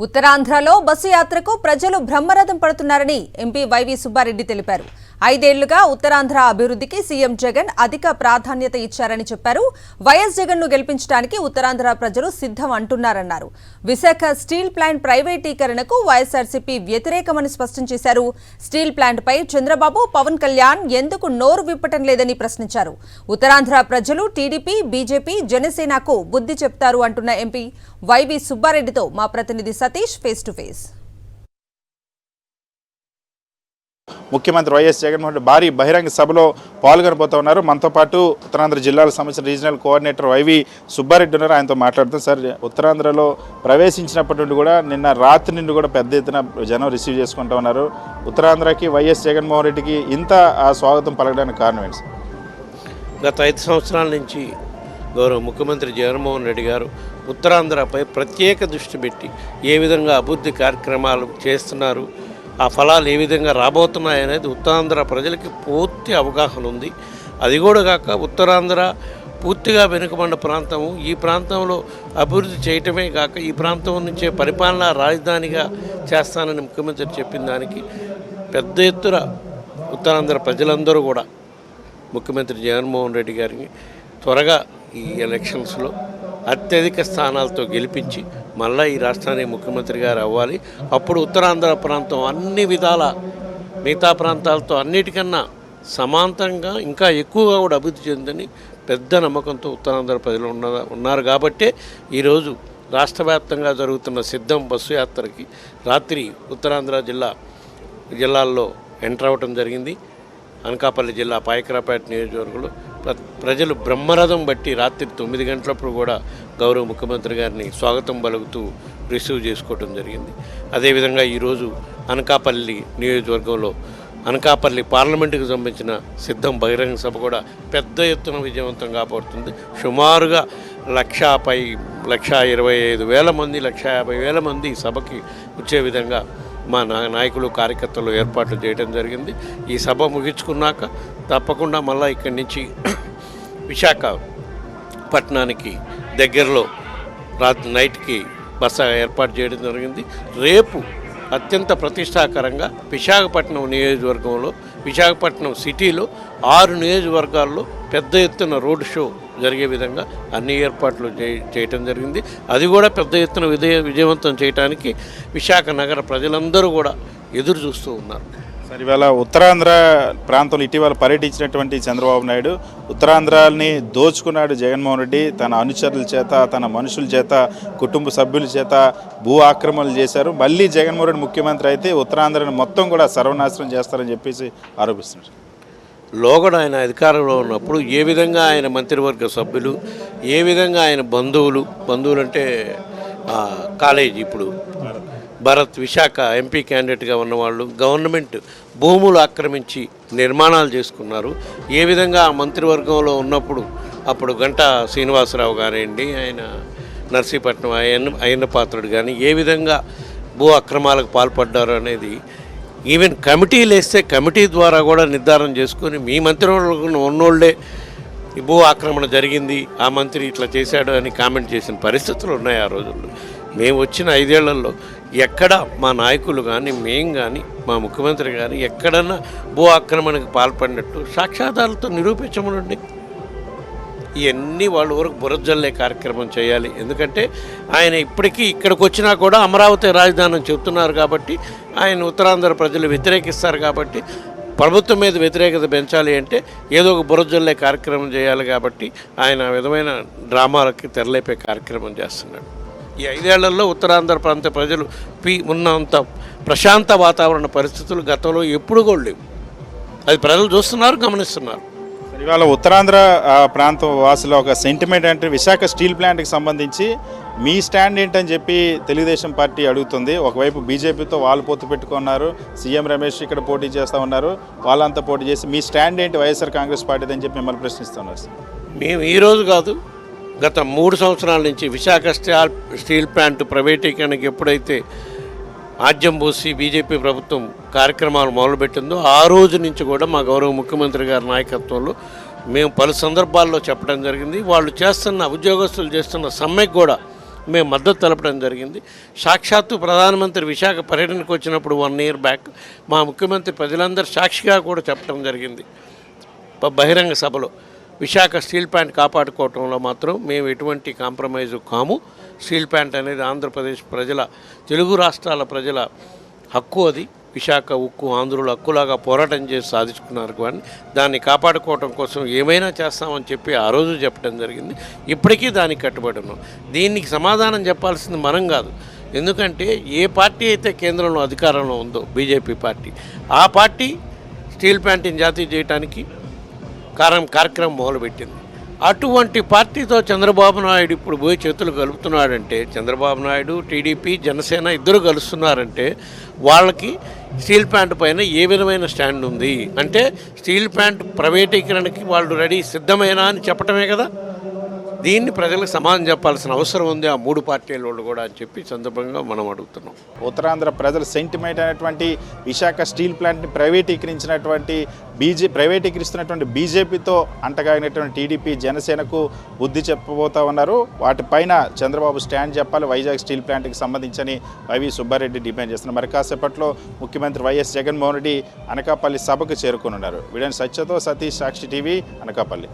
ఉత్తరాంధ్రలో బస్సు యాత్రకు ప్రజలు బ్రహ్మరథం పడుతున్నారని ఎంపీ వైవి సుబ్బారెడ్డి తెలిపారు. 5 ఏళ్లుగా ఉత్తరాంధ్ర అభివృద్ధికి సీఎం జగన్ అధిక ప్రాధాన్యత ఇచ్చారని చెప్పారు. వైఎస్ జగన్ ను గెలిపించడానికి ఉత్తరాంధ్ర ప్రజలు సిద్ధం అంటున్నారన్నారు. విశాఖ స్టీల్ ప్లాంట్ ప్రైవేటీకరణకు వైఎస్ఆర్సీపీ వ్యతిరేకమని స్పష్టం చేశారు. స్టీల్ ప్లాంట్ పై చంద్రబాబు, పవన్ కళ్యాణ్ ఎందుకు నోరు విప్పటం లేదని ప్రశ్నించారు. ఉత్తరాంధ్ర ప్రజలు టీడీపీ, బీజేపీ, జనసేనకు బుద్ధి చెప్తారు అంటున్న ఎంపీ వైవి సుబ్బారెడ్డితో మా ప్రతినిధి సతీష్ ఫేస్ టు ఫేస్. ముఖ్యమంత్రి వైఎస్ జగన్మోహన్ రెడ్డి భారీ బహిరంగ సభలో పాల్గొనబోతూ ఉన్నారు. మనతో పాటు ఉత్తరాంధ్ర జిల్లాలకు సంబంధించిన రీజనల్ కోఆర్డినేటర్ వైవి సుబ్బారెడ్డి ఉన్నారు. ఆయనతో మాట్లాడుతాం. సార్, ఉత్తరాంధ్రలో ప్రవేశించినప్పటి నుండి కూడా నిన్న రాత్రి నుండి కూడా పెద్ద ఎత్తున జనం రిసీవ్ చేసుకుంటూ ఉన్నారు. ఉత్తరాంధ్రకి వైఎస్ జగన్మోహన్ రెడ్డికి ఇంత స్వాగతం పలకడానికి కారణం ఏంటి సార్? గత 5 సంవత్సరాల నుంచి గౌరవ ముఖ్యమంత్రి జగన్మోహన్ రెడ్డి గారు ఉత్తరాంధ్రపై ప్రత్యేక దృష్టి పెట్టి ఏ విధంగా అభివృద్ధి కార్యక్రమాలు చేస్తున్నారు, ఆ ఫలాలు ఏ విధంగా రాబోతున్నాయనేది ఉత్తరాంధ్ర ప్రజలకి పూర్తి అవగాహన ఉంది. అది కూడా కాక ఉత్తరాంధ్ర పూర్తిగా వెనుకబడిన ప్రాంతము. ఈ ప్రాంతంలో అభివృద్ధి చేయటమే కాక ఈ ప్రాంతం నుంచే పరిపాలనా రాజధానిగా చేస్తానని ముఖ్యమంత్రి చెప్పిన దానికి పెద్ద ఎత్తున ఉత్తరాంధ్ర ప్రజలందరూ కూడా ముఖ్యమంత్రి జగన్మోహన్ రెడ్డి గారిని త్వరగా ఈ ఎలక్షన్స్లో అత్యధిక స్థానాలతో గెలిపించి మళ్ళీ ఈ రాష్ట్రానికి ముఖ్యమంత్రి గారు అవ్వాలి. అప్పుడు ఉత్తరాంధ్ర ప్రాంతం అన్ని విధాల మిగతా ప్రాంతాలతో అన్నిటికన్నా సమాంతరంగా ఇంకా ఎక్కువగా కూడా అభివృద్ధి చెందని పెద్ద నమ్మకంతో ఉత్తరాంధ్ర ప్రజలు ఉన్నారు. కాబట్టే ఈరోజు రాష్ట్ర వ్యాప్తంగా జరుగుతున్న సిద్ధం బస్సు యాత్రకి రాత్రి ఉత్తరాంధ్ర జిల్లాల్లో ఎంటర్ అవ్వటం జరిగింది. అనకాపల్లి జిల్లా పాయకరాపేట నియోజకవర్గంలో ప్రజలు బ్రహ్మరథం బట్టి రాత్రి 9 గంటలప్పుడు కూడా గౌరవ ముఖ్యమంత్రి గారిని స్వాగతం పలుకుతూ రిసీవ్ చేసుకోవడం జరిగింది. అదేవిధంగా ఈరోజు అనకాపల్లి నియోజకవర్గంలో అనకాపల్లి పార్లమెంటుకు సంబంధించిన సిద్ధం బహిరంగ సభ కూడా పెద్ద ఎత్తున విజయవంతం కాబోతుంది. సుమారుగా 1,25,000 మంది 1,50,000 మంది ఈ సభకి వచ్చే విధంగా మా నాయకులు, కార్యకర్తలు ఏర్పాట్లు చేయడం జరిగింది. ఈ సభ ముగించుకున్నాక తప్పకుండా మళ్ళీ ఇక్కడి నుంచి విశాఖపట్నానికి దగ్గరలో నైట్కి బస ఏర్పాటు చేయడం జరిగింది. రేపు అత్యంత ప్రతిష్టాకరంగా విశాఖపట్నం నియోజకవర్గంలో, విశాఖపట్నం సిటీలో 6 నియోజకవర్గాల్లో పెద్ద ఎత్తున రోడ్ షో జరిగే విధంగా అన్ని ఏర్పాట్లు చేయటం జరిగింది. అది కూడా పెద్ద ఎత్తున విజయవంతం చేయడానికి విశాఖ నగర ప్రజలందరూ కూడా ఎదురు చూస్తూ ఉన్నారు. సార్, ఇవాళ ఉత్తరాంధ్ర ప్రాంతంలో ఇటీవల పర్యటించినటువంటి చంద్రబాబు నాయుడు ఉత్తరాంధ్రాన్ని దోచుకున్నాడు జగన్మోహన్ రెడ్డి. తన అనుచరుల చేత, తన మనుషుల చేత, కుటుంబ సభ్యుల చేత భూ ఆక్రమణలు చేశారు. మళ్ళీ జగన్మోహన్ రెడ్డి ముఖ్యమంత్రి అయితే ఉత్తరాంధ్రని మొత్తం కూడా సర్వనాశనం చేస్తారని చెప్పేసి ఆరోపిస్తున్నారు. లోగడ ఆయన అధికారంలో ఉన్నప్పుడు ఏ విధంగా ఆయన మంత్రివర్గ సభ్యులు, ఏ విధంగా ఆయన బంధువులు అంటే కాలేజీ ఇప్పుడు భరత్ విశాఖ ఎంపీ క్యాండిడేట్గా ఉన్నవాళ్ళు గవర్నమెంట్ భూములు ఆక్రమించి నిర్మాణాలు చేసుకున్నారు. ఏ విధంగా మంత్రివర్గంలో ఉన్నప్పుడు అప్పుడు గంటా శ్రీనివాసరావు గారండి, ఆయన నర్సీపట్నం అయ్యన్న పాత్రుడు కానీ ఏ విధంగా భూ అక్రమాలకు పాల్పడ్డారు అనేది ఈవెన్ కమిటీలు వేస్తే కమిటీ ద్వారా కూడా నిర్ధారణ చేసుకొని మీ మంత్రివర్గంలో ఉన్నోళ్లే భూ ఆక్రమణ జరిగింది, ఆ మంత్రి ఇట్లా చేశాడు అని కామెంట్ చేసిన పరిస్థితులు ఉన్నాయి ఆ రోజుల్లో. మేము వచ్చిన 5 ఏళ్లలో ఎక్కడ మా నాయకులు కానీ, మేము కానీ, మా ముఖ్యమంత్రి కానీ ఎక్కడన్నా భూ ఆక్రమణకు పాల్పడినట్టు సాక్ష్యాధారాలతో నిరూపించమనండి. ఇవన్నీ వాళ్ళ వరకు బురజల్లే కార్యక్రమం చేయాలి. ఎందుకంటే ఆయన ఇప్పటికీ ఇక్కడికి వచ్చినా కూడా అమరావతి రాజధాని చెబుతున్నారు కాబట్టి ఆయన ఉత్తరాంధ్ర ప్రజలు వ్యతిరేకిస్తారు. కాబట్టి ప్రభుత్వం మీద వ్యతిరేకత పెంచాలి అంటే ఏదో ఒక బురజల్లే కార్యక్రమం చేయాలి. కాబట్టి ఆయన విధమైన డ్రామాలకి తెరలేపే కార్యక్రమం చేస్తున్నాడు. ఈ 5 ఏళ్లలో ఉత్తరాంధ్ర ప్రాంత ప్రజలు ఉన్నంత ప్రశాంత వాతావరణ పరిస్థితులు గతంలో ఎప్పుడు కూడా లేవు. అది ప్రజలు చూస్తున్నారు, గమనిస్తున్నారు. ఇవాళ ఉత్తరాంధ్ర ప్రాంతం వాసుల ఒక సెంటిమెంట్ అంటే విశాఖ స్టీల్ ప్లాంట్కి సంబంధించి మీ స్టాండ్ ఏంటని చెప్పి తెలుగుదేశం పార్టీ అడుగుతుంది. ఒకవైపు బీజేపీతో వాళ్ళు పొత్తు పెట్టుకున్నారు, సీఎం రమేష్ ఇక్కడ పోటీ చేస్తూ ఉన్నారు, వాళ్ళంతా పోటీ చేసి మీ స్టాండ్ ఏంటి వైఎస్ఆర్ కాంగ్రెస్ పార్టీ అని చెప్పి మిమ్మల్ని ప్రశ్నిస్తున్నారు. మేము ఈరోజు కాదు, గత 3 సంవత్సరాల నుంచి విశాఖ స్టీల్ ప్లాంట్ ప్రైవేటీకరణకి ఎప్పుడైతే ఆద్యం పోసి బీజేపీ ప్రభుత్వం కార్యక్రమాలు మొదలుపెట్టిందో ఆ రోజు నుంచి కూడా మా గౌరవ ముఖ్యమంత్రి గారి నాయకత్వంలో మేము పలు సందర్భాల్లో చెప్పడం జరిగింది. వాళ్ళు చేస్తున్న ఉద్యోగస్తులు చేస్తున్న సమ్మెకు కూడా మేము మద్దతు తెలపడం జరిగింది. సాక్షాత్తు ప్రధానమంత్రి విశాఖ పర్యటనకు వచ్చినప్పుడు 1 year బ్యాక్ మా ముఖ్యమంత్రి ప్రజలందరూ సాక్షిగా కూడా చెప్పడం జరిగింది బహిరంగ సభలో. విశాఖ స్టీల్ ప్లాంట్ కాపాడుకోవటంలో మాత్రం మేము ఎటువంటి కాంప్రమైజు కాము. స్టీల్ ప్లాంట్ అనేది ఆంధ్రప్రదేశ్ ప్రజల, తెలుగు రాష్ట్రాల ప్రజల హక్కు. అది విశాఖ ఉక్కు ఆంధ్రుల హక్కులాగా పోరాటం చేసి సాధించుకున్నారు. కానీ దాన్ని కాపాడుకోవటం కోసం ఏమైనా చేస్తామని చెప్పి ఆ రోజు చెప్పడం జరిగింది. ఇప్పటికీ దానికి కట్టుబడి ఉన్నాం. దీనికి సమాధానం చెప్పాల్సింది మనం కాదు. ఎందుకంటే ఏ పార్టీ అయితే కేంద్రంలో అధికారంలో ఉందో, బీజేపీ పార్టీ, ఆ పార్టీ స్టీల్ ప్లాంట్ని జాతీయ చేయడానికి కార్యక్రమం మొదలుపెట్టింది. అటువంటి పార్టీతో చంద్రబాబు నాయుడు ఇప్పుడు పోయి చేతులు కలుపుతున్నాడంటే, చంద్రబాబు నాయుడు, టీడీపీ, జనసేన ఇద్దరు కలుస్తున్నారంటే వాళ్ళకి స్టీల్ ప్లాంట్ పైన ఏ విధమైన స్టాండ్ ఉంది అంటే, స్టీల్ ప్లాంట్ ప్రైవేటీకరణకి వాళ్ళు సిద్ధమేనా అని చెప్పటమే కదా. దీన్ని ప్రజలకు సమాధానం చెప్పాల్సిన అవసరం ఉంది ఆ 3 పార్టీల వాళ్ళు కూడా అని చెప్పి సందర్భంగా మనం అడుగుతున్నాం. ఉత్తరాంధ్ర ప్రజల సెంటిమెంట్ అయినటువంటి విశాఖ స్టీల్ ప్లాంట్ని ప్రైవేటీకరిస్తున్నటువంటి బీజేపీతో అంటగాగినటువంటి టీడీపీ, జనసేనకు బుద్ధి చెప్పబోతా ఉన్నారు. వాటిపైన చంద్రబాబు స్టాండ్ చెప్పాలి వైజాగ్ స్టీల్ ప్లాంట్కి సంబంధించని వైవి సుబ్బారెడ్డి డిమాండ్ చేస్తున్నారు. మరి కాసేపట్లో ముఖ్యమంత్రి వైఎస్ జగన్మోహన్ రెడ్డి అనకాపల్లి సభకు చేరుకున్నారు. వీడియో సత్యతో సతీష్, సాక్షి టీవీ, అనకాపల్లి.